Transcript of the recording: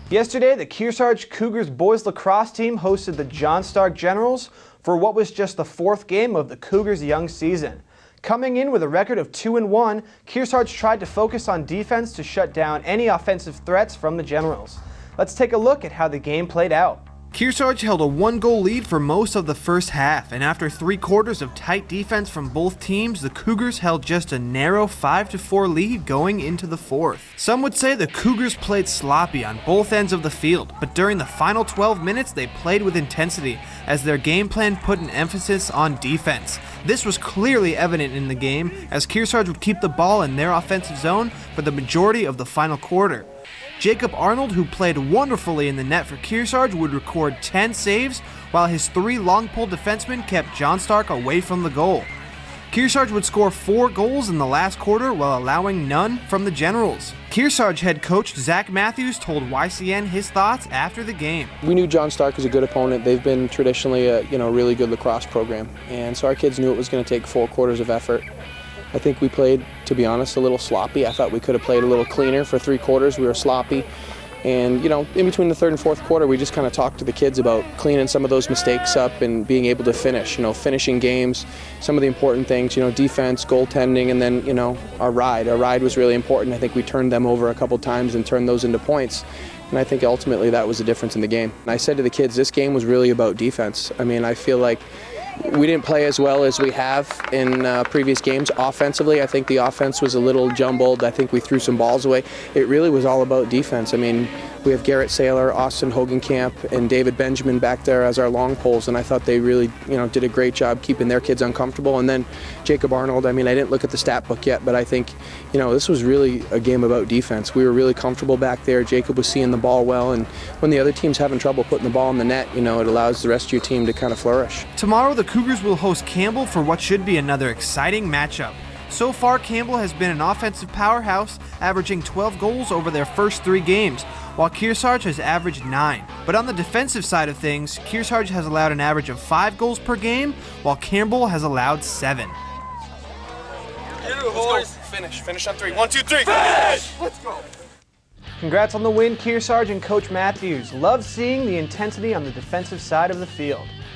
Yesterday, the Kearsarge Cougars boys lacrosse team hosted the John Stark Generals for what was just the fourth game of the Cougars' young season. Coming in with a record of 2-1, Kearsarge tried to focus on defense to shut down any offensive threats from the Generals. Let's take a look at how the game played out. Kearsarge held a 1-goal lead for most of the first half, and after 3 quarters of tight defense from both teams, the Cougars held just a narrow 5-4 lead going into the fourth. Some would say the Cougars played sloppy on both ends of the field, but during the final 12 minutes they played with intensity as their game plan put an emphasis on defense. This was clearly evident in the game as Kearsarge would keep the ball in their offensive zone for the majority of the final quarter. Jacob Arnold, who played wonderfully in the net for Kearsarge, would record 10 saves, while his 3 long pole defensemen kept John Stark away from the goal. Kearsarge would score 4 goals in the last quarter while allowing none from the Generals. Kearsarge head coach Zach Matthews told YCN his thoughts after the game. We knew John Stark was a good opponent. They've been traditionally a really good lacrosse program, and so our kids knew it was going to take 4 quarters of effort. I think we played, to be honest, a little sloppy. I thought we could have played a little cleaner for 3 quarters. We were sloppy. And, in between the 3rd and 4th quarter, we just kind of talked to the kids about cleaning some of those mistakes up and being able to finish, finishing games, some of the important things, defense, goaltending, and then, our ride. Our ride was really important. I think we turned them over a couple times and turned those into points. And I think ultimately that was the difference in the game. And I said to the kids, this game was really about defense. I feel like we didn't play as well as we have in previous games. Offensively, I think the offense was a little jumbled. I think we threw some balls away. It really was all about defense. We have Garrett Saylor, Austin Hogenkamp, and David Benjamin back there as our long poles, and I thought they really, did a great job keeping their kids uncomfortable. And then Jacob Arnold, I didn't look at the stat book yet, but I think, this was really a game about defense. We were really comfortable back there. Jacob was seeing the ball well, and when the other team's having trouble putting the ball in the net, it allows the rest of your team to kind of flourish. Tomorrow, the Cougars will host Campbell for what should be another exciting matchup. So far, Campbell has been an offensive powerhouse, averaging 12 goals over their first 3 games, while Kearsarge has averaged 9. But on the defensive side of things, Kearsarge has allowed an average of 5 goals per game, while Campbell has allowed 7. Let's go. Finish on 3. 1, 2, 3. Finish! Let's go. Congrats on the win, Kearsarge and Coach Matthews. Love seeing the intensity on the defensive side of the field.